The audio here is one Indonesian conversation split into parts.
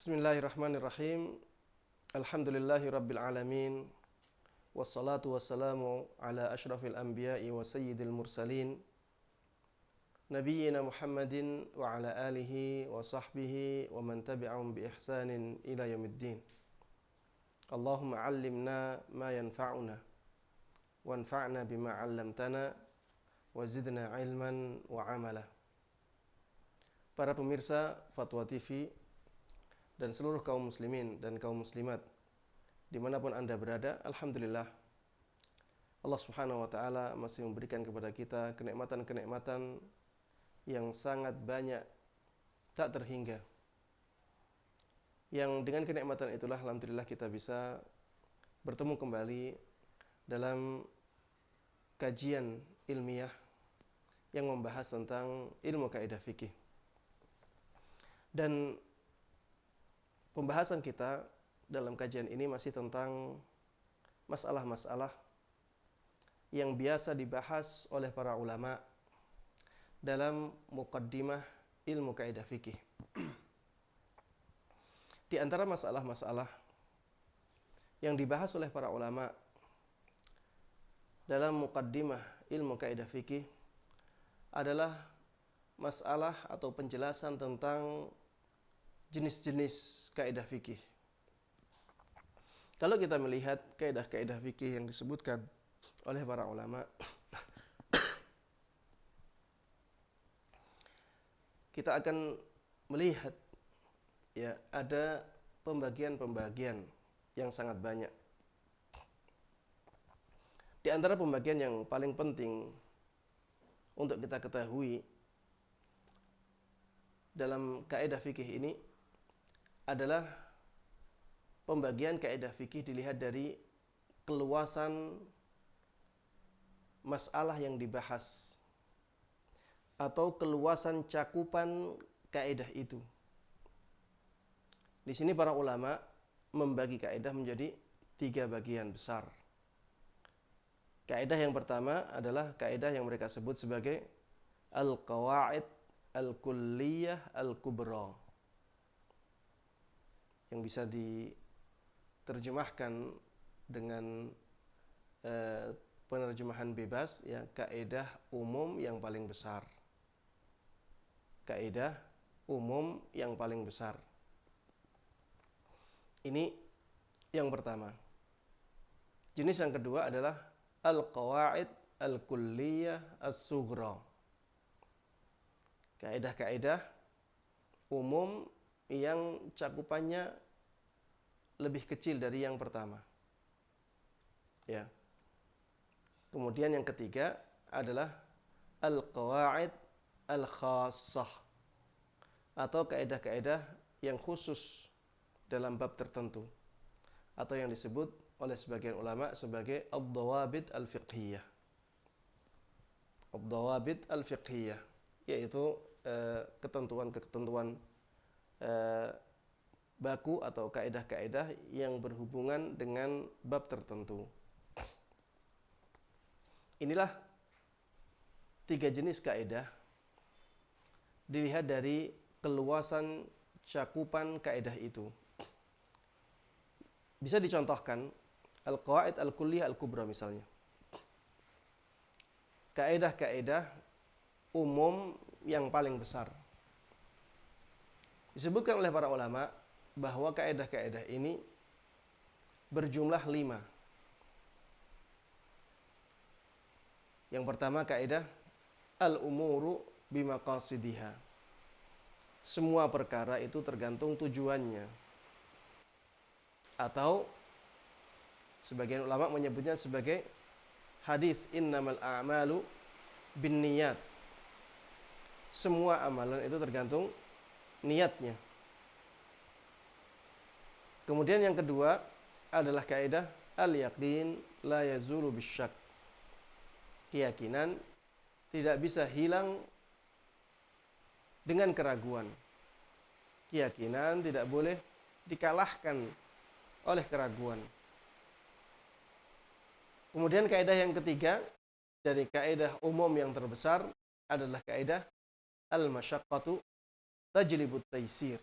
Bismillahirrahmanirrahim. Alhamdulillahi rabbil alamin. Wassalatu wassalamu ala ashrafil anbiya'i wa sayyidil mursalin. Nabiyyina Muhammadin wa ala alihi wa sahbihi wa man tabi'ahum bi ihsanin ila yaumiddin. Allahumma 'allimna ma yanfa'una wanfa'na bima 'allamtana wa zidna ilman wa 'amala. Para pemirsa Fatwa TV dan seluruh kaum muslimin dan kaum muslimat dimanapun Anda berada, alhamdulillah Allah subhanahu wa ta'ala masih memberikan kepada kita kenikmatan-kenikmatan yang sangat banyak, tak terhingga, yang dengan kenikmatan itulah alhamdulillah kita bisa bertemu kembali dalam kajian ilmiah yang membahas tentang ilmu kaidah fikih. Dan pembahasan kita dalam kajian ini masih tentang masalah-masalah yang biasa dibahas oleh para ulama dalam muqaddimah ilmu kaidah fikih. Di antara masalah-masalah yang dibahas oleh para ulama dalam muqaddimah ilmu kaidah fikih adalah masalah atau penjelasan tentang jenis-jenis kaidah fikih. Kalau kita melihat kaidah-kaidah fikih yang disebutkan oleh para ulama, kita akan melihat ya ada pembagian-pembagian yang sangat banyak. Di antara pembagian yang paling penting untuk kita ketahui dalam kaidah fikih ini adalah pembagian kaidah fikih dilihat dari keluasan masalah yang dibahas atau keluasan cakupan kaidah itu. Di sini para ulama membagi kaidah menjadi 3 bagian besar. Kaidah yang pertama adalah kaidah yang mereka sebut sebagai al-qawaid al-kulliyah al-kubra, yang bisa diterjemahkan dengan penerjemahan bebas, ya, kaidah umum yang paling besar. Kaidah umum yang paling besar. Ini yang pertama. Jenis yang kedua adalah al-qawaid al-kulliyah as-sughra. Kaidah-kaidah umum yang cakupannya lebih kecil dari yang pertama. Ya. Kemudian yang ketiga adalah al-qawaid al-khassah, atau kaidah-kaidah yang khusus dalam bab tertentu, atau yang disebut oleh sebagian ulama sebagai ad-dawabit al-fiqhiyah. Ad-dawabit al-fiqhiyah, yaitu ketentuan-ketentuan baku atau kaidah-kaidah yang berhubungan dengan bab tertentu. Inilah 3 jenis kaidah dilihat dari keluasan cakupan kaidah itu. Bisa dicontohkan al-qawaid al-kulliyah al-kubra misalnya. Kaidah-kaidah umum yang paling besar. Disebutkan oleh para ulama bahwa kaidah-kaidah ini berjumlah 5. Yang pertama kaidah al-umuru bimaqasidiha. Semua perkara itu tergantung tujuannya. Atau sebagian ulama menyebutnya sebagai hadis innamal a'malu binniyat. Semua amalan itu tergantung niatnya. Kemudian yang kedua adalah kaidah al-yaqin la yazulu bisyak. Keyakinan tidak bisa hilang dengan keraguan. Keyakinan tidak boleh dikalahkan oleh keraguan. Kemudian kaidah yang ketiga dari kaidah umum yang terbesar adalah kaidah al-masyaqqatu tajlibut taysir.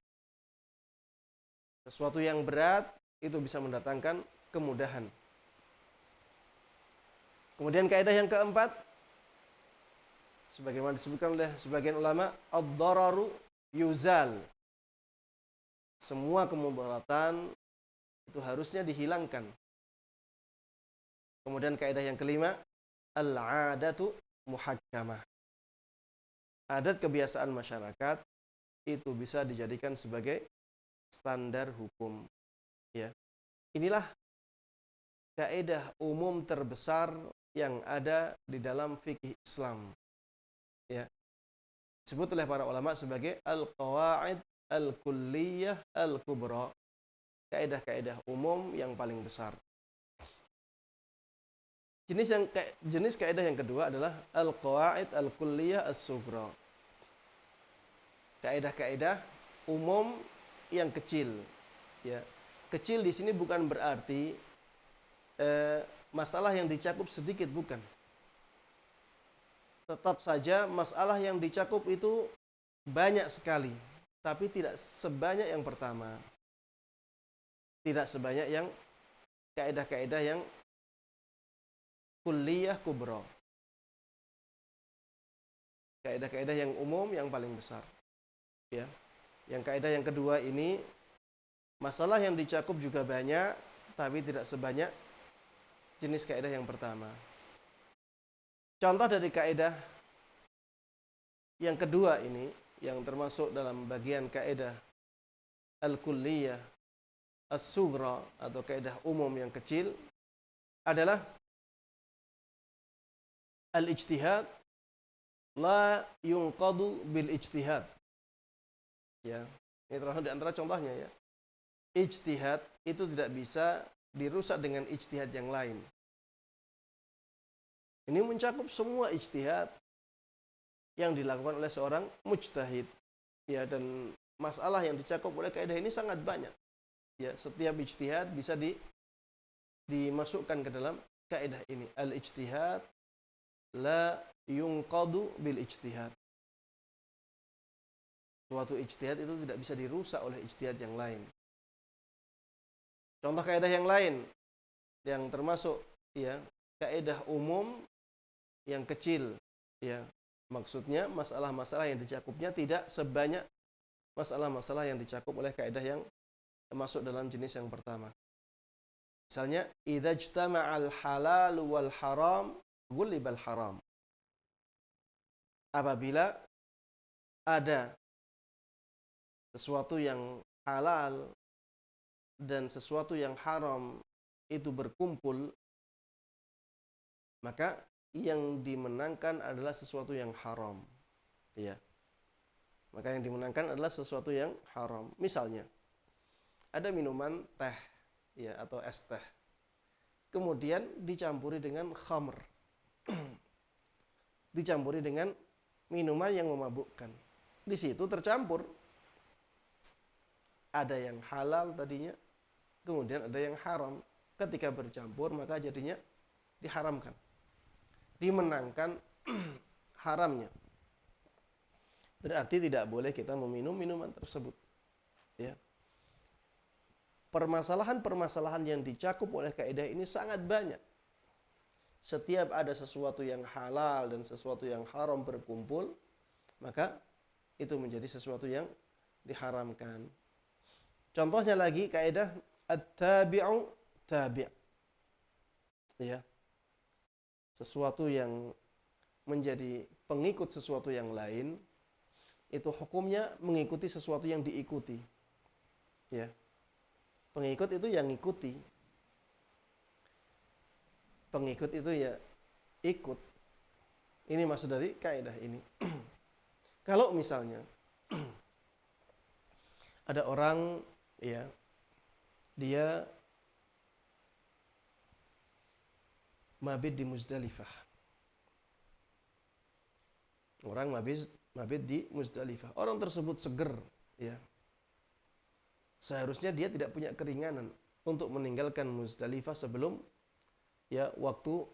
Sesuatu yang berat itu bisa mendatangkan kemudahan. Kemudian kaidah yang keempat, sebagaimana disebutkan oleh sebagian ulama, ad-dararu yuzal. Semua kemudaratan itu harusnya dihilangkan. Kemudian kaidah yang kelima, al-'adatu muhakkamah. Adat kebiasaan masyarakat itu bisa dijadikan sebagai standar hukum. Ya. Inilah kaidah umum terbesar yang ada di dalam fikih Islam. Ya. Disebut oleh para ulama sebagai al-qawaid al-kulliyah al-kubra. Kaidah-kaidah umum yang paling besar. Jenis kaidah yang kedua adalah al-qawaid al-kulliyah as-sughra. Kaidah-kaidah umum yang kecil. Ya. Kecil di sini bukan berarti masalah yang dicakup sedikit, bukan. Tetap saja masalah yang dicakup itu banyak sekali, tapi tidak sebanyak yang pertama. Tidak sebanyak yang kaidah-kaidah yang kulliyah kubra. Kaidah-kaidah yang umum yang paling besar. Ya. Yang kaidah yang kedua ini, masalah yang dicakup juga banyak, tapi tidak sebanyak jenis kaidah yang pertama. Contoh dari kaidah yang kedua ini, yang termasuk dalam bagian kaidah al-kulliyah as-sughra atau kaidah umum yang kecil, adalah al-ijtihad la yunqadu bil ijtihad. Ya, ini termasuk di antara contohnya ya. Ijtihad itu tidak bisa dirusak dengan ijtihad yang lain. Ini mencakup semua ijtihad yang dilakukan oleh seorang mujtahid. Ya, dan masalah yang dicakup oleh kaidah ini sangat banyak. Ya, setiap ijtihad bisa dimasukkan ke dalam kaidah ini. Al-ijtihad la yunqadu bil ijtihad. Suatu ijtihad itu tidak bisa dirusak oleh ijtihad yang lain. Contoh kaidah yang lain yang termasuk ya kaidah umum yang kecil, ya. Maksudnya masalah-masalah yang dicakupnya tidak sebanyak masalah-masalah yang dicakup oleh kaidah yang termasuk dalam jenis yang pertama. Misalnya, idza ijtama'al halal wal haram ghulibal haram. Apabila ada sesuatu yang halal dan sesuatu yang haram itu berkumpul, maka yang dimenangkan adalah sesuatu yang haram. Ya. Maka yang dimenangkan adalah sesuatu yang haram. Misalnya, ada minuman teh ya atau es teh. Kemudian dicampuri dengan khamr. Dicampuri dengan minuman yang memabukkan. Di situ tercampur. Ada yang halal tadinya, kemudian ada yang haram. Ketika bercampur maka jadinya diharamkan. Dimenangkan haramnya. Berarti tidak boleh kita meminum minuman tersebut. Ya. Permasalahan-permasalahan yang dicakup oleh kaidah ini sangat banyak. Setiap ada sesuatu yang halal dan sesuatu yang haram berkumpul, maka itu menjadi sesuatu yang diharamkan. Contohnya lagi kaidah at-tabi'u tabi'. Ya. Sesuatu yang menjadi pengikut sesuatu yang lain, itu hukumnya mengikuti sesuatu yang diikuti. Ya. Pengikut itu yang ngikuti. Pengikut itu ya ikut. Ini maksud dari kaidah ini. Kalau misalnya ada orang ya dia mabit di Muzdalifah. Orang mabit di Muzdalifah. Orang tersebut seger, ya. Seharusnya dia tidak punya keringanan untuk meninggalkan Muzdalifah sebelum ya waktu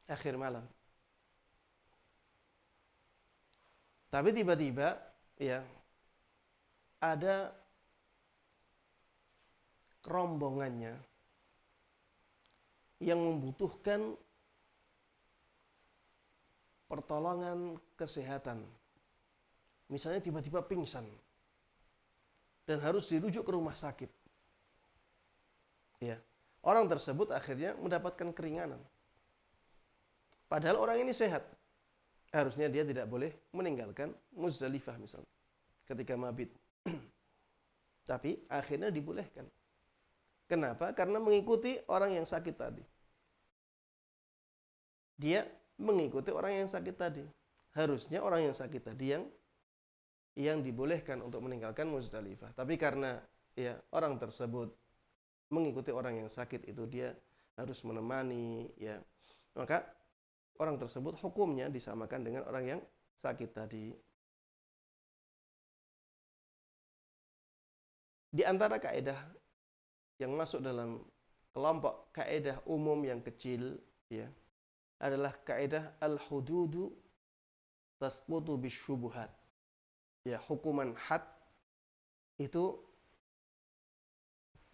akhir malam. Tapi tiba-tiba ya ada rombongannya yang membutuhkan pertolongan kesehatan, misalnya tiba-tiba pingsan dan harus dirujuk ke rumah sakit, ya, orang tersebut akhirnya mendapatkan keringanan. Padahal orang ini sehat, harusnya dia tidak boleh meninggalkan Muzdalifah misalnya ketika mabit. Tapi akhirnya dibolehkan. Kenapa? Karena mengikuti orang yang sakit tadi. Dia mengikuti orang yang sakit tadi. Harusnya orang yang sakit tadi yang dibolehkan untuk meninggalkan Muzdalifah. Tapi karena ya orang tersebut mengikuti orang yang sakit itu, dia harus menemani, ya, maka orang tersebut hukumnya disamakan dengan orang yang sakit tadi. Di antara kaidah yang masuk dalam kelompok kaidah umum yang kecil, ya, adalah kaidah al-hududu tasqutu bisyubuhat. Ya, hukuman had itu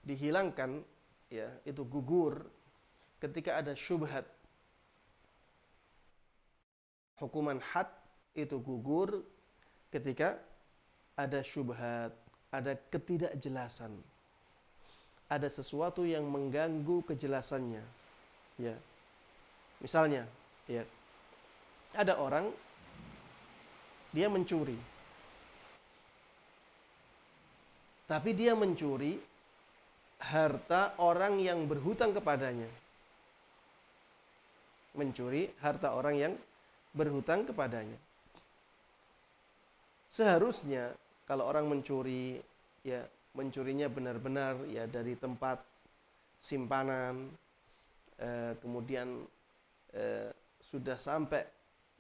dihilangkan, ya, itu gugur ketika ada syubhat. Hukuman had itu gugur ketika ada syubhat, ada ketidakjelasan, ada sesuatu yang mengganggu kejelasannya, ya. Misalnya, ya, ada orang dia mencuri, tapi dia mencuri harta orang yang berhutang kepadanya. Mencuri harta orang yang berhutang kepadanya. Seharusnya kalau orang mencuri, ya, mencurinya benar-benar, ya, dari tempat simpanan, kemudian sudah sampai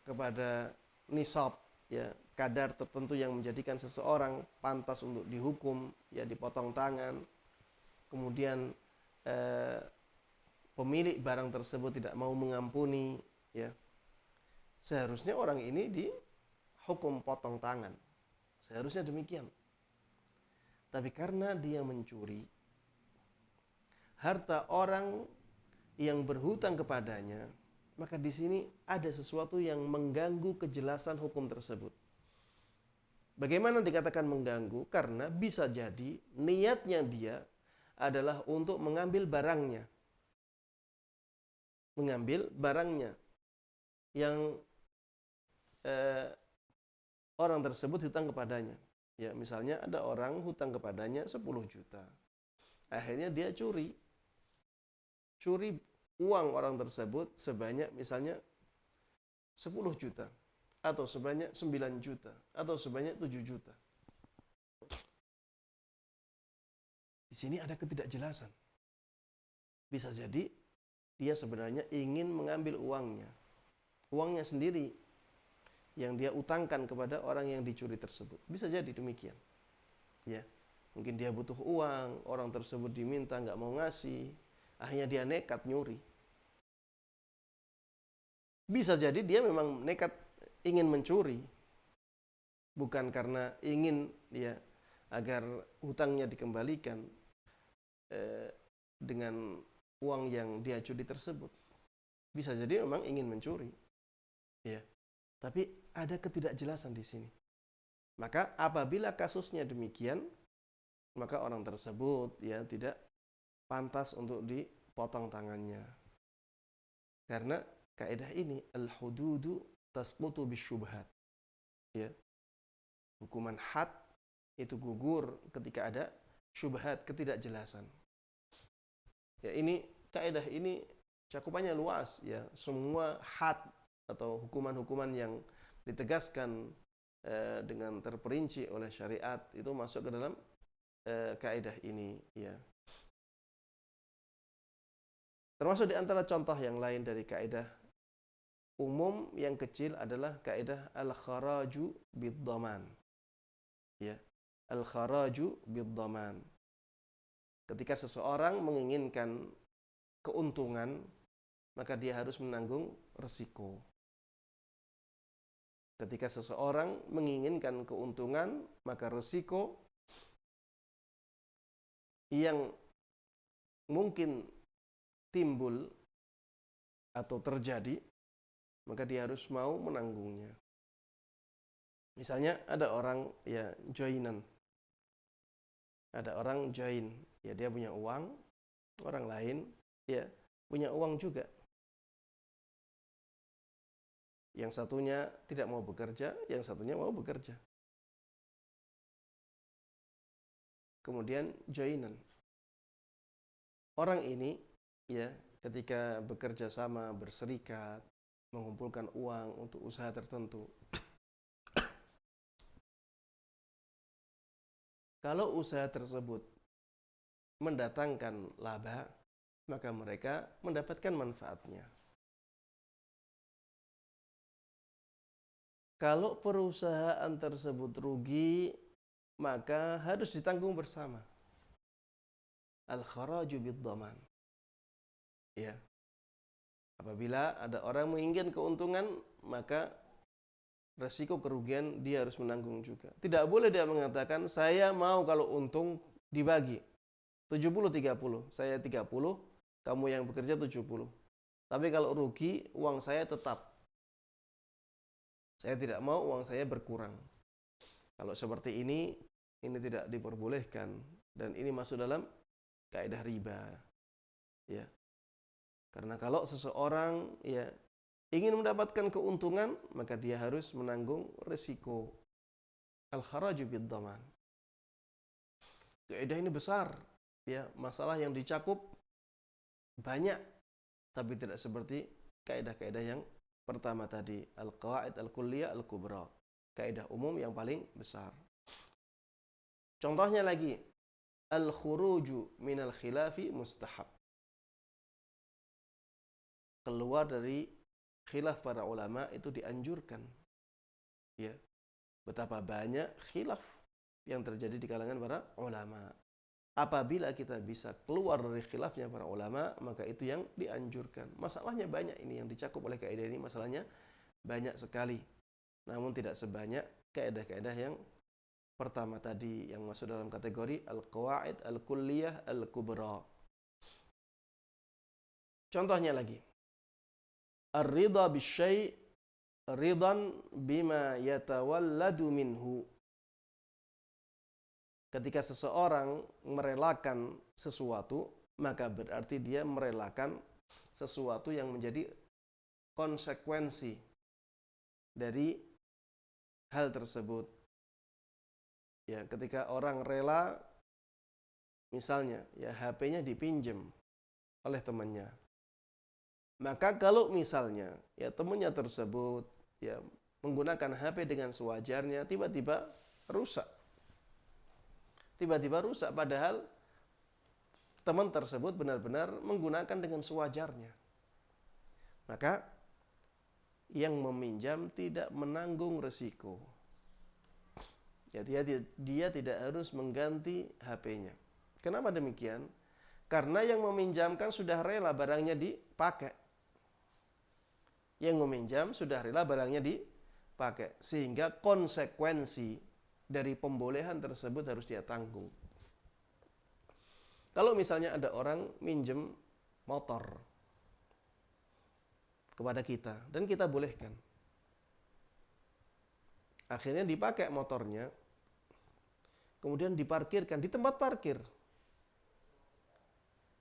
kepada nisab, ya, kadar tertentu yang menjadikan seseorang pantas untuk dihukum, ya, dipotong tangan. Kemudian pemilik barang tersebut tidak mau mengampuni, ya, seharusnya orang ini dihukum potong tangan. Seharusnya demikian. Tapi karena dia mencuri harta orang yang berhutang kepadanya, maka di sini ada sesuatu yang mengganggu kejelasan hukum tersebut. Bagaimana dikatakan mengganggu? Karena bisa jadi niatnya dia adalah untuk mengambil barangnya. Mengambil barangnya yang orang tersebut hutang kepadanya. Ya, misalnya ada orang hutang kepadanya 10 juta. Akhirnya dia curi. Curi uang orang tersebut sebanyak misalnya 10 juta. Atau sebanyak 9 juta. Atau sebanyak 7 juta. Di sini ada ketidakjelasan. Bisa jadi dia sebenarnya ingin mengambil uangnya. Uangnya sendiri yang dia utangkan kepada orang yang dicuri tersebut. Bisa jadi demikian. Ya, mungkin dia butuh uang, orang tersebut diminta nggak mau ngasih, akhirnya dia nekat nyuri. Bisa jadi dia memang nekat ingin mencuri, bukan karena ingin, ya, agar hutangnya dikembalikan dengan uang yang dia curi tersebut. Bisa jadi memang ingin mencuri, ya. Tapi ada ketidakjelasan di sini. Maka apabila kasusnya demikian, maka orang tersebut, ya, tidak pantas untuk dipotong tangannya. Karena kaidah ini al-hududu tasqutu bisyubhat. Ya. Hukuman had itu gugur ketika ada syubhat, ketidakjelasan. Ya, ini kaidah ini cakupannya luas, ya. Semua had atau hukuman-hukuman yang ditegaskan dengan terperinci oleh syariat itu masuk ke dalam kaidah ini, ya. Termasuk di antara contoh yang lain dari kaidah umum yang kecil adalah kaidah al-kharaju bid-dhaman. Ya, al-kharaju bid-dhaman. Ketika seseorang menginginkan keuntungan, maka dia harus menanggung resiko. Ketika seseorang menginginkan keuntungan, maka resiko yang mungkin timbul atau terjadi, maka dia harus mau menanggungnya. Misalnya ada orang ya joinan, ada orang join, ya dia punya uang, orang lain ya punya uang juga. Yang satunya tidak mau bekerja, yang satunya mau bekerja. Kemudian joinan. Orang ini ya ketika bekerja sama, berserikat, mengumpulkan uang untuk usaha tertentu. Kalau usaha tersebut mendatangkan laba, maka mereka mendapatkan manfaatnya. Kalau perusahaan tersebut rugi, maka harus ditanggung bersama. Al-kharaju bid-dhaman. Ya. Apabila ada orang menginginkan keuntungan, maka resiko kerugian dia harus menanggung juga. Tidak boleh dia mengatakan, saya mau kalau untung dibagi 70-30, saya 30, kamu yang bekerja 70. Tapi kalau rugi, uang saya tetap. Saya tidak mau uang saya berkurang. Kalau seperti ini tidak diperbolehkan dan ini masuk dalam kaidah riba. Ya. Karena kalau seseorang ya ingin mendapatkan keuntungan, maka dia harus menanggung risiko. Al-kharaju bid-dhaman. Kaidah ini besar, ya, masalah yang dicakup banyak, tapi tidak seperti kaidah-kaidah yang pertama tadi, al-qawaid al-kulliyah al-kubra, kaidah umum yang paling besar. Contohnya lagi, al-khuruju minal khilafi mustahab. Keluar dari khilaf para ulama itu dianjurkan. Ya. Betapa banyak khilaf yang terjadi di kalangan para ulama. Apabila kita bisa keluar dari khilafnya para ulama, maka itu yang dianjurkan. Masalahnya banyak ini yang dicakup oleh kaidah ini, masalahnya banyak sekali. Namun tidak sebanyak kaidah-kaidah yang pertama tadi yang masuk dalam kategori al-qawaid al-kulliyah al-kubra. Contohnya lagi. Ar-ridha bisyai' ridan bima yatawalladu minhu. Ketika seseorang merelakan sesuatu, maka berarti dia merelakan sesuatu yang menjadi konsekuensi dari hal tersebut. Ya, ketika orang rela, misalnya, ya HP-nya dipinjam oleh temannya, maka kalau misalnya ya temannya tersebut ya menggunakan HP dengan sewajarnya, tiba-tiba rusak. Padahal teman tersebut benar-benar menggunakan dengan sewajarnya. Maka yang meminjam tidak menanggung resiko. Ya, dia tidak harus mengganti HP-nya. Kenapa demikian? Karena yang meminjamkan sudah rela barangnya dipakai. Yang meminjam sudah rela barangnya dipakai. Sehingga konsekuensi dari pembolehan tersebut harus dia tanggung. Kalau misalnya ada orang minjem motor kepada kita dan kita bolehkan, akhirnya dipakai motornya, kemudian diparkirkan di tempat parkir,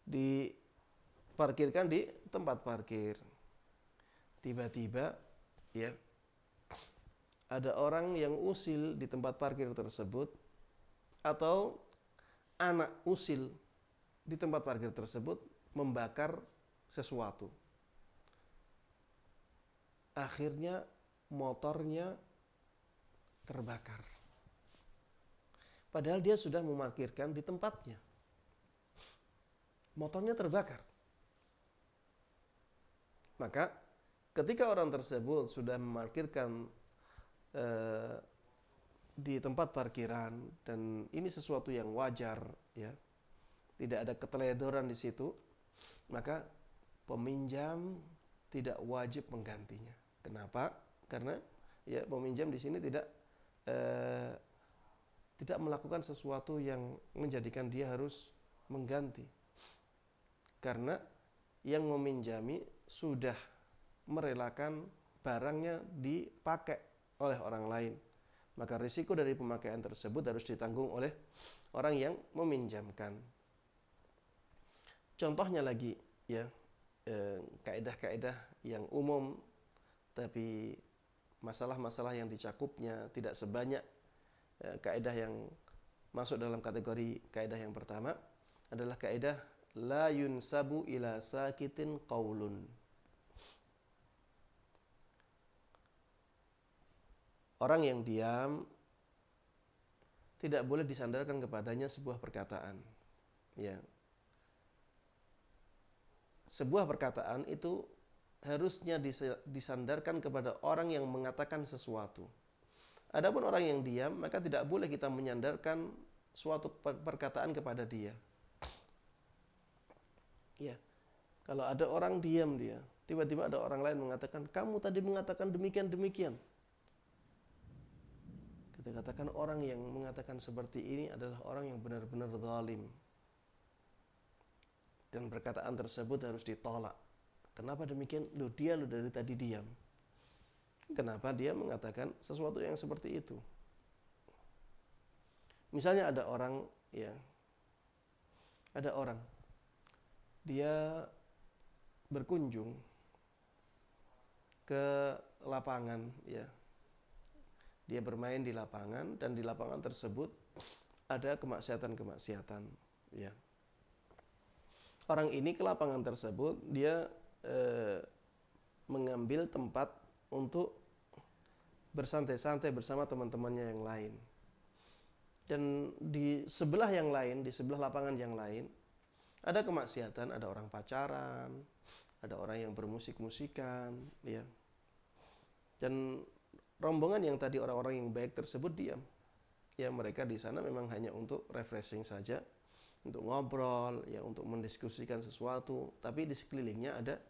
diparkirkan di tempat parkir. Tiba-tiba ya ada orang yang usil di tempat parkir tersebut, atau anak usil di tempat parkir tersebut membakar sesuatu. Akhirnya motornya terbakar. Padahal dia sudah memarkirkan di tempatnya. Motornya terbakar. Maka ketika orang tersebut sudah memarkirkan di tempat parkiran dan ini sesuatu yang wajar, ya, tidak ada keteledoran di situ, maka peminjam tidak wajib menggantinya. Kenapa? Karena ya peminjam di sini tidak melakukan sesuatu yang menjadikan dia harus mengganti. karena yang meminjami sudah merelakan barangnya dipakai oleh orang lain. Maka risiko dari pemakaian tersebut harus ditanggung oleh orang yang meminjamkan. Contohnya lagi ya, kaidah-kaidah yang umum tapi masalah-masalah yang dicakupnya tidak sebanyak kaidah yang masuk dalam kategori kaidah yang pertama adalah kaidah la yunsabu ila sakitin qaulun. Orang yang diam tidak boleh disandarkan kepadanya sebuah perkataan. Ya. Sebuah perkataan itu harusnya disandarkan kepada orang yang mengatakan sesuatu. Adapun orang yang diam, maka tidak boleh kita menyandarkan suatu perkataan kepada dia. Ya. Kalau ada orang diam dia, tiba-tiba ada orang lain mengatakan, "Kamu tadi mengatakan demikian-demikian." Kita katakan orang yang mengatakan seperti ini adalah orang yang benar-benar zalim. Dan perkataan tersebut harus ditolak. Kenapa demikian? Dia dari tadi diam. Kenapa dia mengatakan sesuatu yang seperti itu? Misalnya ada orang dia berkunjung ke lapangan ya. Dia bermain di lapangan dan di lapangan tersebut ada kemaksiatan ya. Orang ini ke lapangan tersebut dia mengambil tempat untuk bersantai-santai bersama teman-temannya yang lain. Dan di sebelah yang lain, di sebelah lapangan yang lain ada kemaksiatan, ada orang pacaran, ada orang yang bermusik-musikan ya. Dan rombongan yang tadi orang-orang yang baik tersebut diam. Ya, mereka di sana memang hanya untuk refreshing saja, untuk ngobrol, ya, untuk mendiskusikan sesuatu, tapi di sekelilingnya ada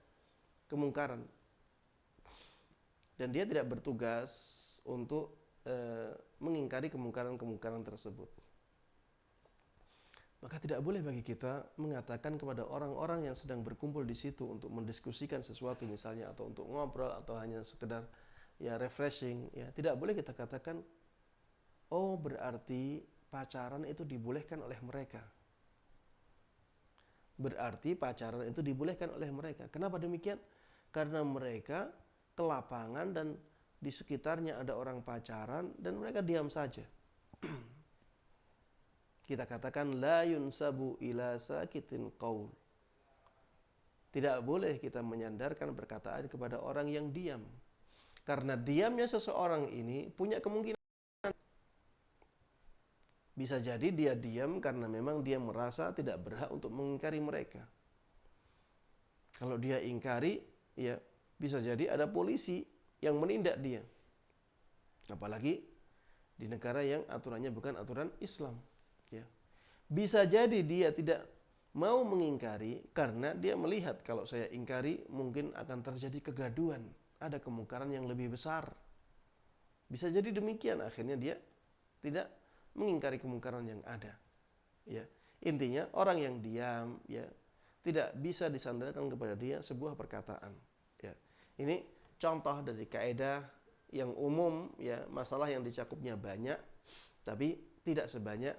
kemungkaran. Dan dia tidak bertugas untuk mengingkari kemungkaran-kemungkaran tersebut. Maka tidak boleh bagi kita mengatakan kepada orang-orang yang sedang berkumpul di situ untuk mendiskusikan sesuatu misalnya, atau untuk ngobrol, atau hanya sekedar ya refreshing, ya tidak boleh kita katakan, oh berarti pacaran itu dibolehkan oleh mereka. Berarti pacaran itu dibolehkan oleh mereka. Kenapa demikian? Karena mereka ke lapangan dan di sekitarnya ada orang pacaran dan mereka diam saja. Kita katakan la yunsabu ila sakitin qaul. Tidak boleh kita menyandarkan perkataan kepada orang yang diam. Karena diamnya seseorang ini punya kemungkinan bisa jadi dia diam karena memang dia merasa tidak berhak untuk mengingkari mereka. Kalau dia ingkari, ya bisa jadi ada polisi yang menindak dia. Apalagi di negara yang aturannya bukan aturan Islam. Ya. Bisa jadi dia tidak mau mengingkari karena dia melihat kalau saya ingkari mungkin akan terjadi kegaduhan. Ada kemungkaran yang lebih besar. Bisa jadi demikian, akhirnya dia tidak mengingkari kemungkaran yang ada. Ya. Intinya orang yang diam ya tidak bisa disandarkan kepada dia sebuah perkataan. Ya. Ini contoh dari kaidah yang umum ya, masalah yang dicakupnya banyak tapi tidak sebanyak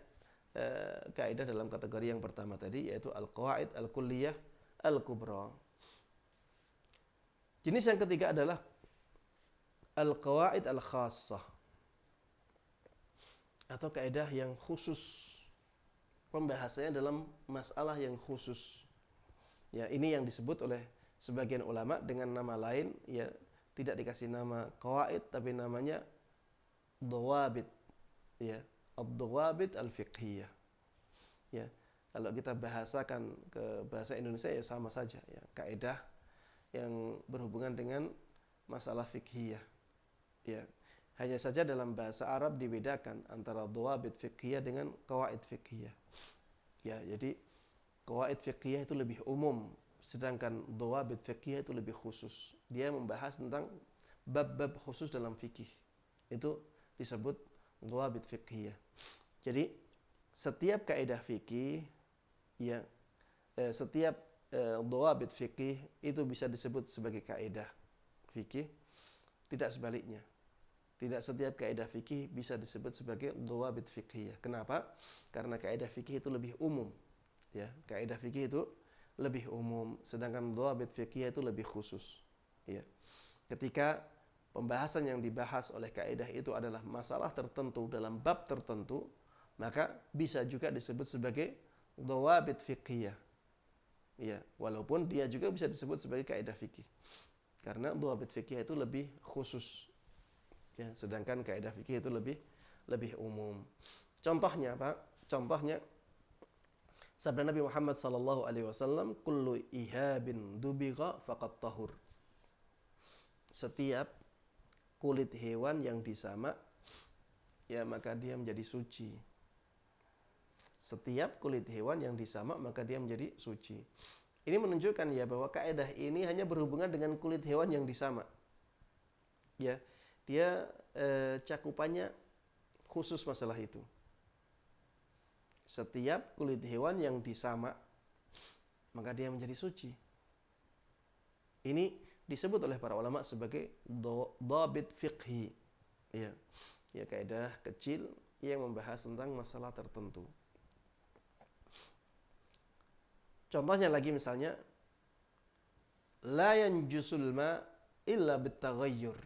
kaidah dalam kategori yang pertama tadi, yaitu al-qawaid al-kulliyah al-kubra. Jenis yang ketiga adalah al-qawaid al-khassah, atau kaidah yang khusus. Pembahasannya dalam masalah yang khusus. Ya, ini yang disebut oleh sebagian ulama dengan nama lain, ya tidak dikasih nama qawaid tapi namanya dhawabit. Ya, ad-dhawabit al-fiqhiyah. Ya, kalau kita bahasakan ke bahasa Indonesia ya sama saja, ya, kaidah yang berhubungan dengan masalah fiqhiyah. Ya, hanya saja dalam bahasa Arab dibedakan antara dhawabit fiqhiyah dengan qawaid fiqhiyah. Ya, jadi qawaid fiqhiyah itu lebih umum, sedangkan dhawabit fiqhiyah itu lebih khusus. Dia membahas tentang bab-bab khusus dalam fikih. Itu disebut dhawabit fiqhiyah. Jadi setiap kaidah fikih ya, setiap dhawabit fikih itu bisa disebut sebagai kaidah fikih, tidak sebaliknya. Tidak setiap kaidah fikih bisa disebut sebagai dhawabit fiqhiyah. Kenapa? Karena kaidah fikih itu lebih umum. Ya, kaidah fikih itu lebih umum, sedangkan dhawabit fiqhiyah itu lebih khusus. Ya. Ketika pembahasan yang dibahas oleh kaidah itu adalah masalah tertentu dalam bab tertentu, maka bisa juga disebut sebagai dhawabit fiqhiyah. Ya, walaupun dia juga bisa disebut sebagai kaidah fikih. Karena dhawabit fiqhiyah itu lebih khusus. Ya, sedangkan kaidah fikih itu lebih umum. Contohnya Pak, contohnya sabda Nabi Muhammad sallallahu alaihi wasallam, kullu ihabin dubigha faqad tahur. Setiap kulit hewan yang disamak, ya maka dia menjadi suci. Setiap kulit hewan yang disamak maka dia menjadi suci. Ini menunjukkan ya bahwa kaidah ini hanya berhubungan dengan kulit hewan yang disamak. Ya, dia cakupannya khusus masalah itu. Setiap kulit hewan yang disamak maka dia menjadi suci. Ini disebut oleh para ulama sebagai dhabit fiqhi. Ya, ya kaidah kecil yang membahas tentang masalah tertentu. Contohnya lagi misalnya, la yanjusul ma illa bitaghayyur.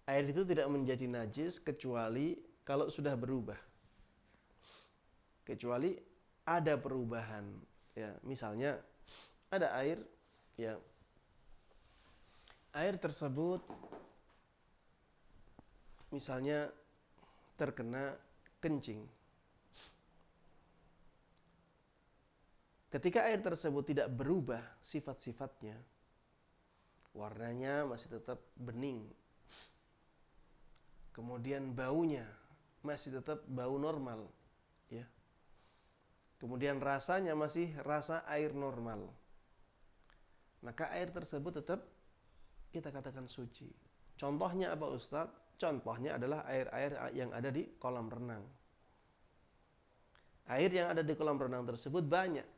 Air itu tidak menjadi najis kecuali kalau sudah berubah. Kecuali ada perubahan. Ya, misalnya ada air, ya, air tersebut misalnya terkena kencing. Ketika air tersebut tidak berubah sifat-sifatnya, warnanya masih tetap bening, kemudian baunya masih tetap bau normal, ya. Kemudian rasanya masih rasa air normal, maka air tersebut tetap kita katakan suci. Contohnya apa Ustadz? Contohnya adalah air-air yang ada di kolam renang. Air yang ada di kolam renang tersebut banyak.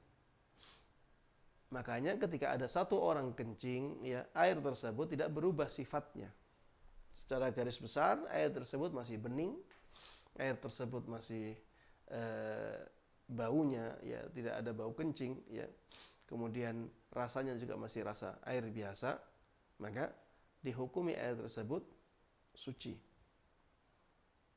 Makanya ketika ada satu orang kencing, ya, air tersebut tidak berubah sifatnya. Secara garis besar, air tersebut masih bening, air tersebut masih baunya, ya, tidak ada bau kencing, ya. Kemudian rasanya juga masih rasa air biasa, maka dihukumi air tersebut suci.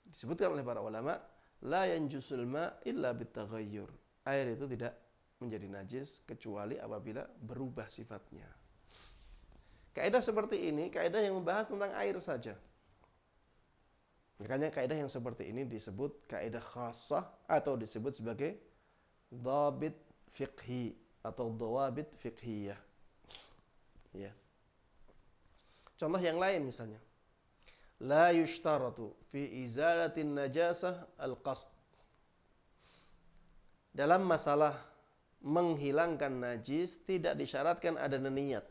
Disebutkan oleh para ulama, la yanjusul ma illa bitaghayyur. Air itu tidak menjadi najis kecuali apabila berubah sifatnya. Kaidah seperti ini, kaidah yang membahas tentang air saja. Makanya kaidah yang seperti ini disebut kaidah khassah atau disebut sebagai dhabit fiqhi atau dhawabit fiqhiyah. Ya. Contoh yang lain misalnya, la yushtaratu fi izalatin najasah al-qasd. Dalam masalah menghilangkan najis tidak disyaratkan ada niat.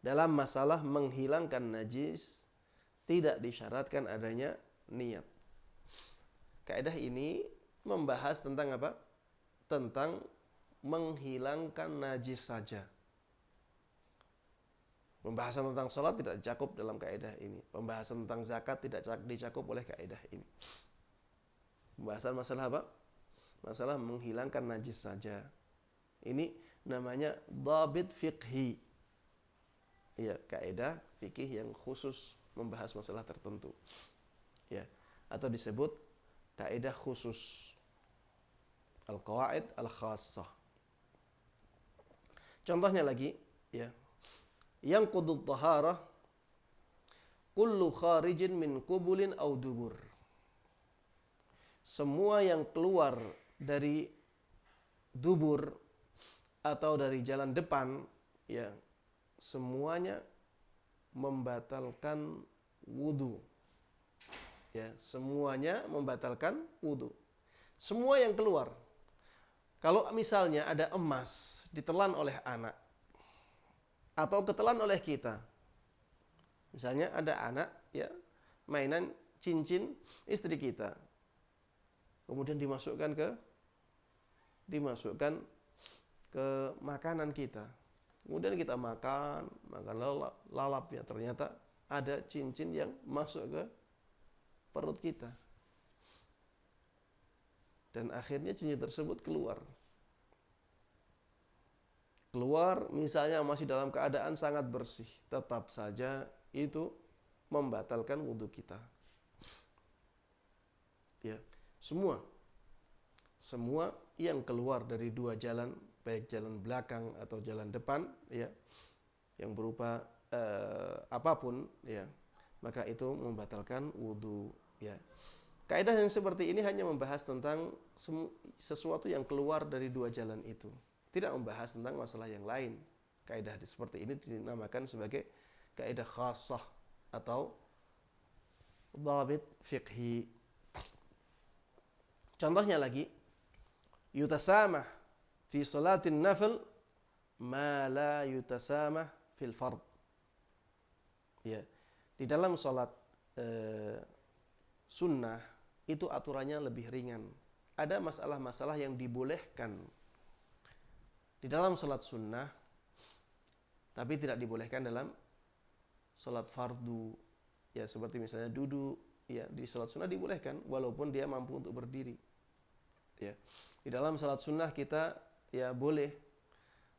Dalam masalah menghilangkan najis tidak disyaratkan adanya niat. Kaidah ini membahas tentang apa? Tentang menghilangkan najis saja. Pembahasan tentang sholat tidak dicakup dalam kaidah ini. Pembahasan tentang zakat tidak dicakup oleh kaidah ini. Pembahasan masalah apa? Masalah menghilangkan najis saja. Ini namanya dhabit fiqhi. Ya, kaidah fikih yang khusus membahas masalah tertentu. Ya, atau disebut kaidah khusus. Al-qawaid al-khassah. Contohnya lagi, ya. Yang qudut taharah kullu kharijin min qubulin aw dubur. Semua yang keluar dari dubur atau dari jalan depan, ya, semuanya membatalkan wudu. Ya, semuanya membatalkan wudu. Semua yang keluar. Kalau misalnya ada emas ditelan oleh anak atau ketelan oleh kita. Misalnya ada anak, ya, mainan cincin istri kita. Kemudian dimasukkan ke dimasukkan ke makanan kita. Kemudian kita makan lalap ya, ternyata ada cincin yang masuk ke perut kita. Dan akhirnya cincin tersebut keluar. Misalnya masih dalam keadaan sangat bersih, tetap saja itu membatalkan wudhu kita. Ya, semua yang keluar dari dua jalan, baik jalan belakang atau jalan depan, ya, yang berupa apapun, ya, maka itu membatalkan wudhu. Ya, kaidah yang seperti ini hanya membahas tentang sesuatu yang keluar dari dua jalan itu, tidak membahas tentang masalah yang lain. Kaidah seperti ini dinamakan sebagai kaidah khassah atau dhabit fiqhi. Contohnya lagi, yutasamah fi salatin nafil ma la yutasamah fil fard. Ya, di dalam salat sunnah itu aturannya lebih ringan. Ada masalah-masalah yang dibolehkan di dalam salat sunnah, tapi tidak dibolehkan dalam salat fardu. Ya, seperti misalnya duduk, ya, di salat sunnah dibolehkan walaupun dia mampu untuk berdiri. Ya, di dalam salat sunnah kita ya boleh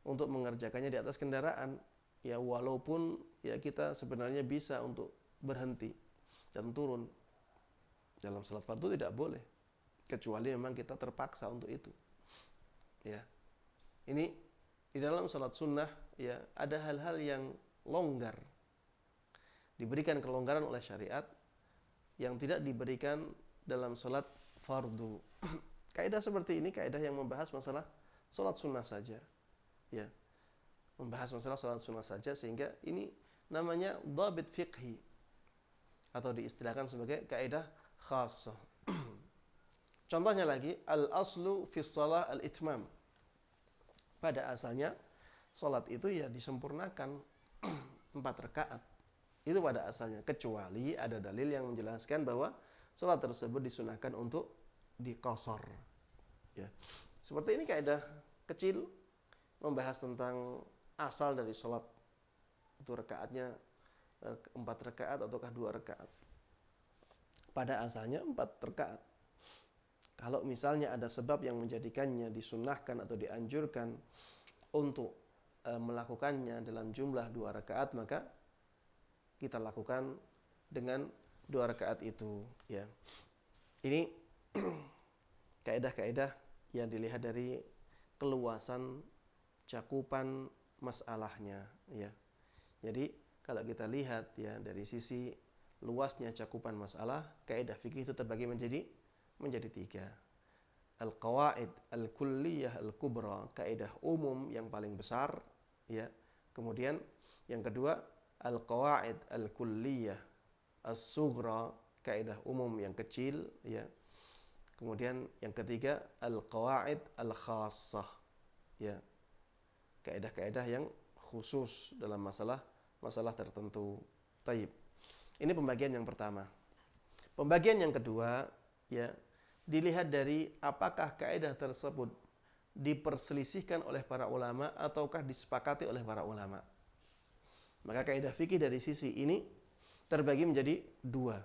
untuk mengerjakannya di atas kendaraan, ya, walaupun ya kita sebenarnya bisa untuk berhenti dan turun. Dalam salat fardu tidak boleh, kecuali memang kita terpaksa untuk itu. Ya, ini di dalam salat sunnah ya ada hal-hal yang longgar, diberikan kelonggaran oleh syariat yang tidak diberikan dalam salat fardu. Kaidah seperti ini kaidah yang membahas masalah salat sunnah saja, ya, membahas masalah salat sunnah saja, sehingga ini namanya dhabit fiqhi atau diistilahkan sebagai kaidah khassah. Contohnya lagi, al-aslu fi shalah al-itmam. Pada asalnya salat itu ya disempurnakan 4 rakaat. Itu pada asalnya, kecuali ada dalil yang menjelaskan bahwa salat tersebut disunahkan untuk diqashar. Ya. Seperti ini kaidah kecil membahas tentang asal dari salat. Itu rakaatnya 4 rakaat ataukah 2 rakaat. Pada asalnya 4 rakaat. Kalau misalnya ada sebab yang menjadikannya disunahkan atau dianjurkan untuk melakukannya dalam jumlah 2 rakaat, maka kita lakukan dengan 2 rakaat itu, ya. Ini kaidah-kaidah yang dilihat dari keluasan cakupan masalahnya, ya. Jadi kalau kita lihat ya dari sisi luasnya cakupan masalah, kaidah fikih itu terbagi menjadi 3. Al-qawaid al-kulliyah al-kubra, kaidah umum yang paling besar, ya. Kemudian yang kedua, al-qawaid al-kulliyah as-sughra, kaidah umum yang kecil, ya. Kemudian yang ketiga, al-qawaid al-khassah, ya. Kaidah-kaidah yang khusus dalam masalah tertentu. Taib. Ini pembagian yang pertama. Pembagian yang kedua, ya, dilihat dari apakah kaidah tersebut diperselisihkan oleh para ulama ataukah disepakati oleh para ulama. Maka kaidah fikih dari sisi ini terbagi menjadi 2.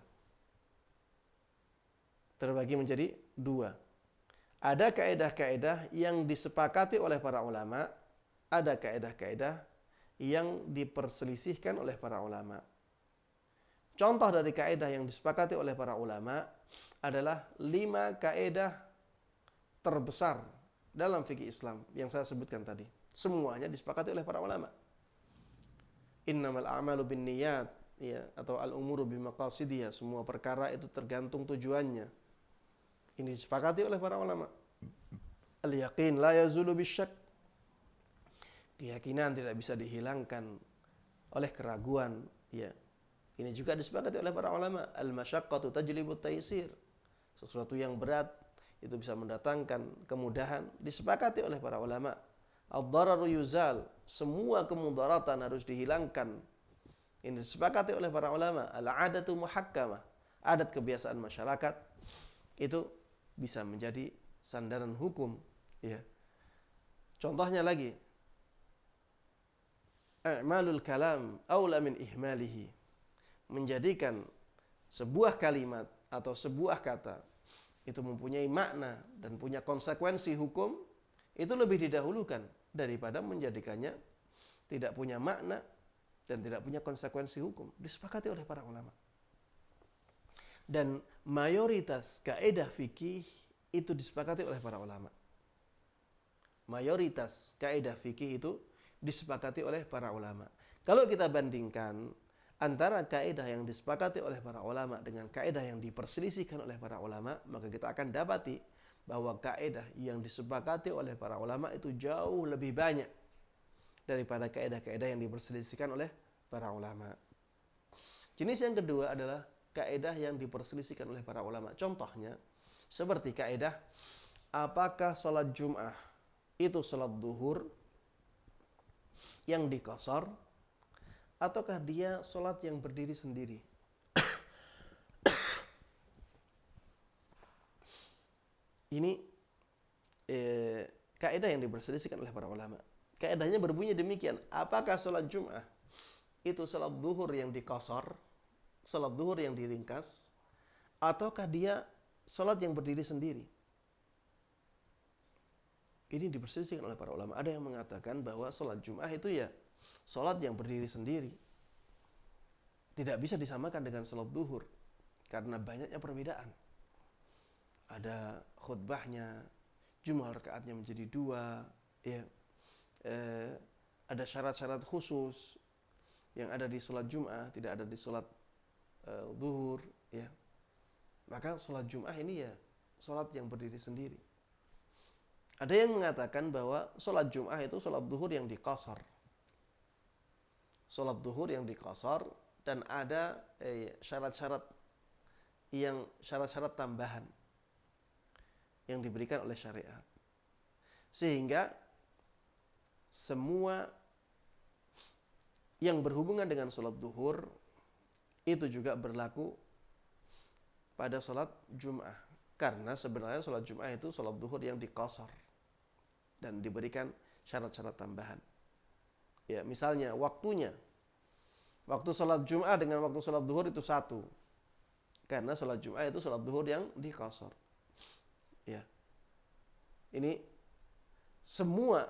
Ada kaidah-kaidah yang disepakati oleh para ulama, ada kaidah-kaidah yang diperselisihkan oleh para ulama. Contoh dari kaidah yang disepakati oleh para ulama adalah 5 kaidah terbesar dalam fikih Islam yang saya sebutkan tadi. Semuanya disepakati oleh para ulama. Innamal a'malu binniyat, ya, atau al-umuru bimaqasidiyah, semua perkara itu tergantung tujuannya. Ini disepakati oleh para ulama. Al-yaqin la yazulu bisyak, keyakinan tidak bisa dihilangkan oleh keraguan, ya. Ini juga disepakati oleh para ulama. Al-masyaqqatu tajlibut taysir, sesuatu yang berat itu bisa mendatangkan kemudahan, disepakati oleh para ulama. Ad-dararu yuzal, semua kemudaratan harus dihilangkan, ini disepakati oleh para ulama. Al-adatu muhakkamah, adat kebiasaan masyarakat itu bisa menjadi sandaran hukum, ya. Contohnya lagi, a'malul kalam aula min ihmalihi. Menjadikan sebuah kalimat atau sebuah kata itu mempunyai makna dan punya konsekuensi hukum, itu lebih didahulukan daripada menjadikannya tidak punya makna dan tidak punya konsekuensi hukum. Disepakati oleh para ulama. Dan mayoritas kaidah fikih itu disepakati oleh para ulama. Mayoritas kaidah fikih itu disepakati oleh para ulama. Kalau kita bandingkan antara kaidah yang disepakati oleh para ulama dengan kaidah yang diperselisihkan oleh para ulama, maka kita akan dapati bahwa kaidah yang disepakati oleh para ulama itu jauh lebih banyak daripada kaidah-kaidah yang diperselisihkan oleh para ulama. Jenis yang kedua adalah kaidah yang diperselisihkan oleh para ulama. Contohnya seperti kaidah apakah salat Jum'ah itu salat duhur yang dikosor ataukah dia salat yang berdiri sendiri. Ini kaidah yang diperselisihkan oleh para ulama. Kaidahnya berbunyi demikian, apakah salat Jum'ah itu salat duhur yang dikosor, salat duhur yang diringkas, ataukah dia salat yang berdiri sendiri. Ini diperselisihkan oleh para ulama. Ada yang mengatakan bahwa salat Jum'ah itu ya salat yang berdiri sendiri, tidak bisa disamakan dengan salat duhur karena banyaknya perbedaan. Ada khutbahnya, jumlah rakaatnya menjadi 2, ya. Ada syarat-syarat khusus yang ada di salat Jum'ah, tidak ada di salat duhur, ya. Maka salat Jum'ah ini ya salat yang berdiri sendiri. Ada yang mengatakan bahwa salat Jum'ah itu salat duhur yang diqashar. Salat duhur yang diqashar dan ada syarat-syarat tambahan yang diberikan oleh syariat. Sehingga semua yang berhubungan dengan salat duhur itu juga berlaku pada salat Jum'ah. Karena sebenarnya salat Jum'ah itu salat duhur yang diqashar dan diberikan syarat-syarat tambahan. Ya, misalnya waktunya. Waktu salat Jum'ah dengan waktu salat duhur itu satu. Karena salat Jum'ah itu salat duhur yang diqashar. Ya. Ini semua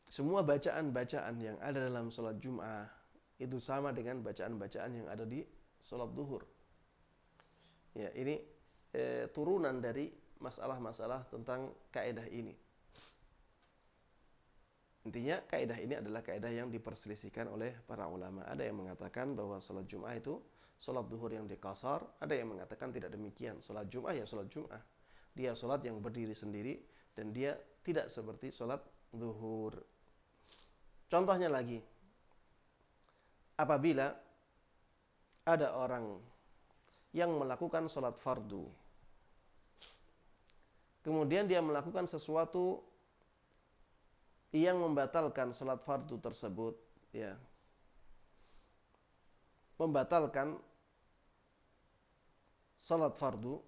semua bacaan-bacaan yang ada dalam salat Jum'ah itu sama dengan bacaan-bacaan yang ada di salat duhur. Ya, ini turunan dari masalah-masalah tentang kaidah ini. Intinya kaidah ini adalah kaidah yang diperselisihkan oleh para ulama. Ada yang mengatakan bahwa salat Jum'ah itu salat duhur yang diqashar, ada yang mengatakan tidak demikian. Salat Jum'ah ya salat Jum'ah. Dia salat yang berdiri sendiri dan dia tidak seperti salat duhur. Contohnya lagi, apabila ada orang yang melakukan salat fardu, kemudian dia melakukan sesuatu yang membatalkan salat fardu tersebut, ya, membatalkan salat fardu,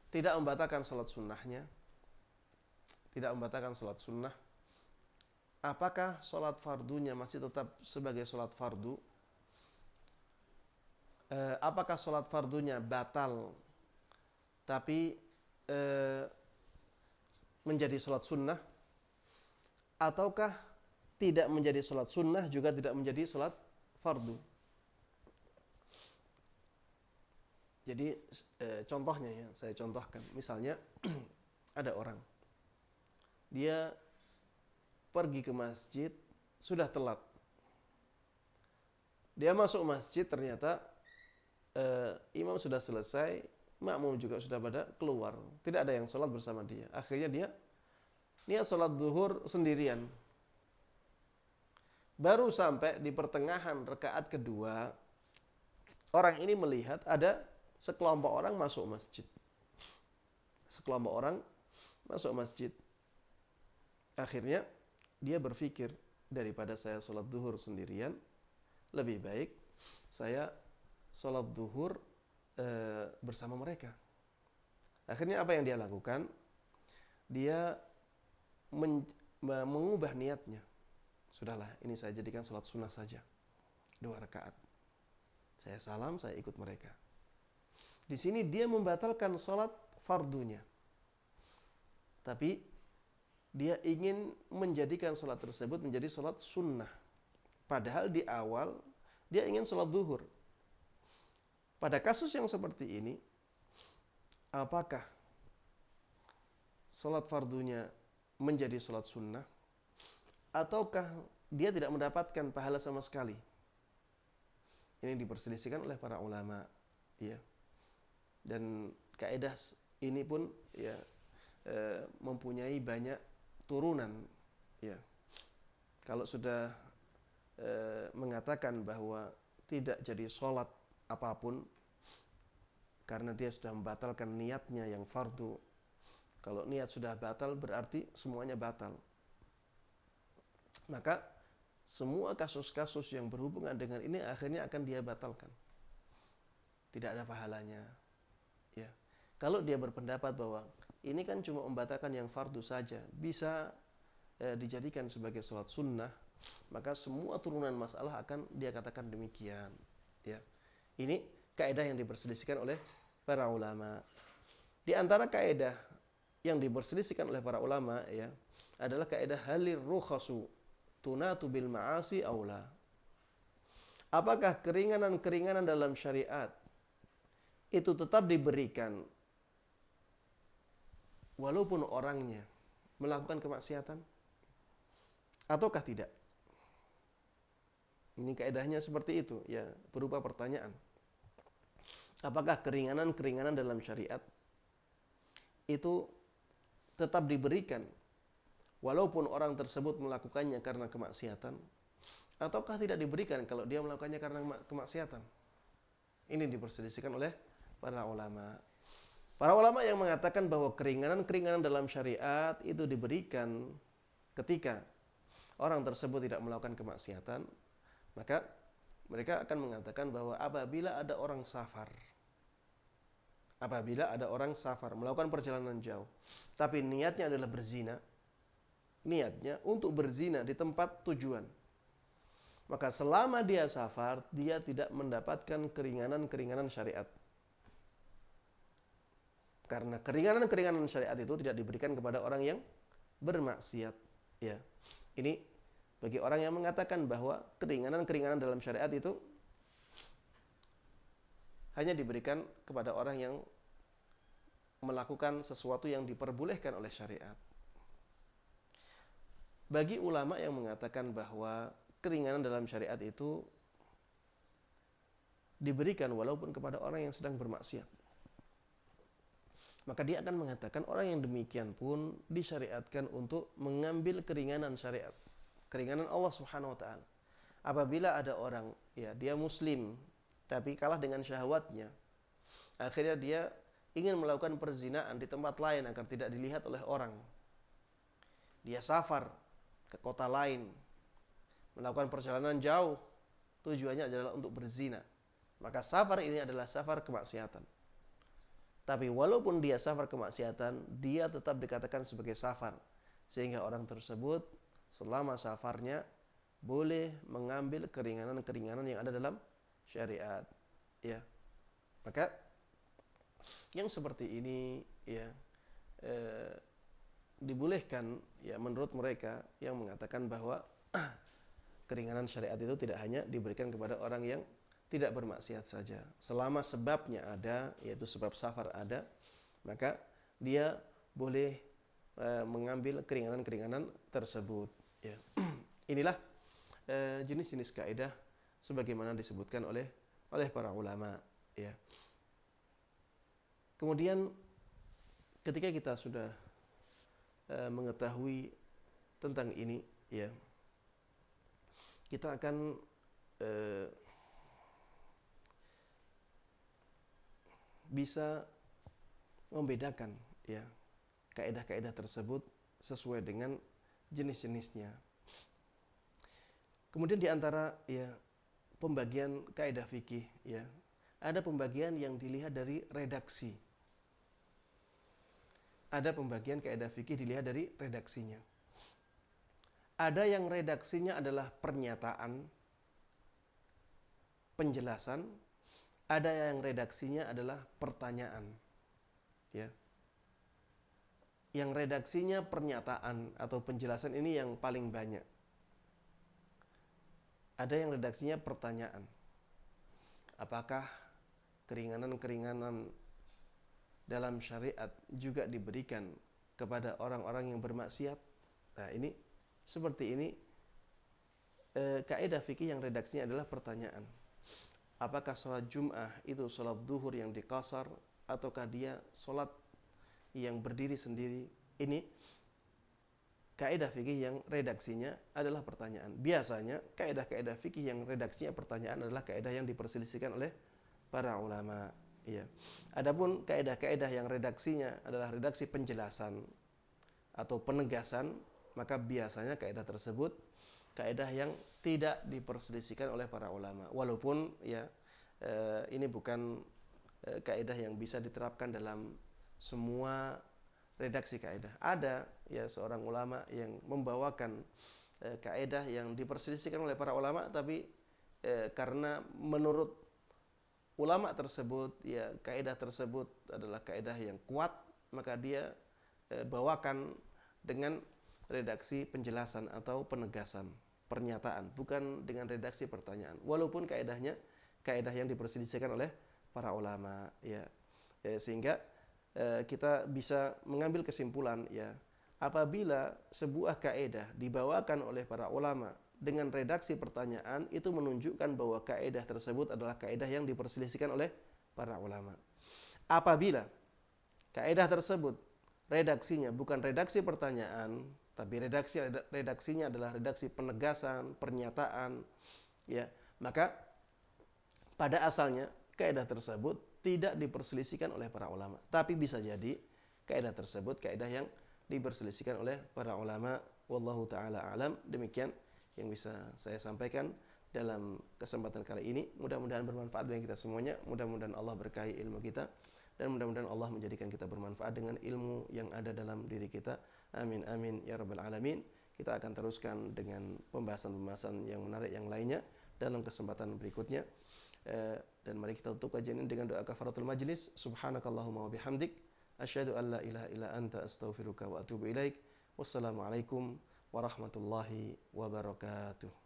tidak membatalkan salat sunnahnya, tidak membatalkan salat sunnah, apakah salat fardunya masih tetap sebagai salat fardu? Apakah salat fardunya batal tapi menjadi salat sunnah, ataukah tidak menjadi salat sunnah juga tidak menjadi salat fardu? Jadi contohnya ya, saya contohkan. Misalnya ada orang, dia pergi ke masjid sudah telat. Dia masuk masjid ternyata imam sudah selesai, makmum juga sudah pada keluar, tidak ada yang sholat bersama dia. Akhirnya dia niat sholat zuhur sendirian. Baru sampai di pertengahan rakaat kedua, orang ini melihat ada sekelompok orang masuk masjid. Sekelompok orang masuk masjid. Akhirnya dia berpikir, daripada saya sholat zuhur sendirian, lebih baik saya sholat zuhur bersama mereka. Akhirnya apa yang dia lakukan? Dia mengubah niatnya. Sudahlah, ini saya jadikan sholat sunnah saja, 2 rakaat. Saya salam, saya ikut mereka. Di sini dia membatalkan sholat fardunya, tapi dia ingin menjadikan sholat tersebut menjadi sholat sunnah. Padahal di awal dia ingin sholat zuhur. Pada kasus yang seperti ini, apakah sholat fardunya menjadi sholat sunnah, ataukah dia tidak mendapatkan pahala sama sekali? Ini diperselisihkan oleh para ulama, ya. Dan kaidah ini pun ya mempunyai banyak turunan, ya. Kalau sudah mengatakan bahwa tidak jadi sholat apapun karena dia sudah membatalkan niatnya yang fardu. Kalau niat sudah batal berarti semuanya batal. Maka semua kasus-kasus yang berhubungan dengan ini akhirnya akan dia batalkan. Tidak ada pahalanya. Ya. Kalau dia berpendapat bahwa ini kan cuma membatalkan yang fardu saja, bisa dijadikan sebagai sholat sunnah, maka semua turunan masalah akan dia katakan demikian. Ya. Ini kaidah yang diperselisihkan oleh para ulama. Di antara kaidah yang diperselisihkan oleh para ulama, ya, adalah kaidah halir rukhasu tunatu bil ma'asi aula. Apakah keringanan-keringanan dalam syariat itu tetap diberikan walaupun orangnya melakukan kemaksiatan ataukah tidak? Ini kaidahnya seperti itu, ya, berupa pertanyaan. Apakah keringanan-keringanan dalam syariat itu tetap diberikan walaupun orang tersebut melakukannya karena kemaksiatan, ataukah tidak diberikan kalau dia melakukannya karena kemaksiatan? Ini diperselisihkan oleh para ulama. Para ulama yang mengatakan bahwa keringanan-keringanan dalam syariat itu diberikan ketika orang tersebut tidak melakukan kemaksiatan, maka mereka akan mengatakan bahwa apabila ada orang safar melakukan perjalanan jauh, tapi niatnya adalah berzina, niatnya untuk berzina di tempat tujuan, maka selama dia safar, dia tidak mendapatkan keringanan-keringanan syariat. Karena keringanan-keringanan syariat itu tidak diberikan kepada orang yang bermaksiat. Ya. Ini bagi orang yang mengatakan bahwa keringanan-keringanan dalam syariat itu hanya diberikan kepada orang yang melakukan sesuatu yang diperbolehkan oleh syariat. Bagi ulama yang mengatakan bahwa keringanan dalam syariat itu diberikan walaupun kepada orang yang sedang bermaksiat, maka dia akan mengatakan orang yang demikian pun disyariatkan untuk mengambil keringanan syariat, keringanan Allah Subhanahu wa taala. Apabila ada orang, ya, dia muslim tapi kalah dengan syahwatnya, akhirnya dia ingin melakukan perzinaan di tempat lain agar tidak dilihat oleh orang. Dia safar ke kota lain, melakukan perjalanan jauh, tujuannya adalah untuk berzina. Maka safar ini adalah safar kemaksiatan. Tapi walaupun dia safar kemaksiatan, dia tetap dikatakan sebagai safar, sehingga orang tersebut selama safarnya boleh mengambil keringanan-keringanan yang ada dalam syariat. Ya. Maka yang seperti ini, ya, dibolehkan, ya, menurut mereka yang mengatakan bahwa keringanan syariat itu tidak hanya diberikan kepada orang yang tidak bermaksiat saja. Selama sebabnya ada, yaitu sebab safar ada, maka dia boleh mengambil keringanan-keringanan tersebut. Ya. Inilah jenis-jenis kaidah sebagaimana disebutkan oleh para ulama. Ya. Kemudian ketika kita sudah mengetahui tentang ini, ya, kita akan bisa membedakan, ya, kaidah-kaidah tersebut sesuai dengan jenis-jenisnya. Kemudian di antara, ya, pembagian kaidah fikih, ya, ada pembagian yang dilihat dari redaksi. ada pembagian kaidah fikih dilihat dari redaksinya. Ada yang redaksinya adalah pernyataan, penjelasan, ada yang redaksinya adalah pertanyaan. Ya. Yang redaksinya pernyataan atau penjelasan ini yang paling banyak. Ada yang redaksinya pertanyaan. Apakah keringanan-keringanan dalam syariat juga diberikan kepada orang-orang yang bermaksiat? Nah, ini seperti ini kaidah fikih yang redaksinya adalah pertanyaan. Apakah sholat Jum'ah itu sholat duhur yang dikasar ataukah dia sholat yang berdiri sendiri? Ini kaidah fikih yang redaksinya adalah pertanyaan. Biasanya kaidah-kaidah fikih yang redaksinya pertanyaan adalah kaidah yang diperselisihkan oleh para ulama. Ya. Adapun kaidah-kaidah yang redaksinya adalah redaksi penjelasan atau penegasan, maka biasanya kaidah tersebut kaidah yang tidak diperselisihkan oleh para ulama. Walaupun ya ini bukan kaidah yang bisa diterapkan dalam semua redaksi kaidah. Ada ya seorang ulama yang membawakan kaidah yang diperselisihkan oleh para ulama, tapi karena menurut ulama tersebut ya kaidah tersebut adalah kaidah yang kuat, maka dia bawakan dengan redaksi penjelasan atau penegasan, pernyataan, bukan dengan redaksi pertanyaan. Walaupun kaidahnya kaidah yang diperselisihkan oleh para ulama ya. Sehingga kita bisa mengambil kesimpulan ya, apabila sebuah kaidah dibawakan oleh para ulama dengan redaksi pertanyaan, itu menunjukkan bahwa kaidah tersebut adalah kaidah yang diperselisihkan oleh para ulama. Apabila kaidah tersebut redaksinya bukan redaksi pertanyaan, tapi redaksinya adalah redaksi penegasan, pernyataan, ya, maka pada asalnya kaidah tersebut tidak diperselisihkan oleh para ulama. Tapi bisa jadi kaidah tersebut kaidah yang diperselisihkan oleh para ulama. Wallahu ta'ala alam. Demikian yang bisa saya sampaikan dalam kesempatan kali ini. Mudah-mudahan bermanfaat bagi kita semuanya. Mudah-mudahan Allah berkahi ilmu kita. Dan mudah-mudahan Allah menjadikan kita bermanfaat dengan ilmu yang ada dalam diri kita. Amin, amin, ya rabbal alamin. Kita akan teruskan dengan pembahasan-pembahasan yang menarik yang lainnya dalam kesempatan berikutnya. Dan mari kita tutup kajian ini dengan doa kafaratul majlis. Subhanakallahumma wa bihamdik, asyhadu an la ilaha illa anta, astaghfiruka wa atubu ilaik. Wassalamualaikum warahmatullahi wabarakatuh.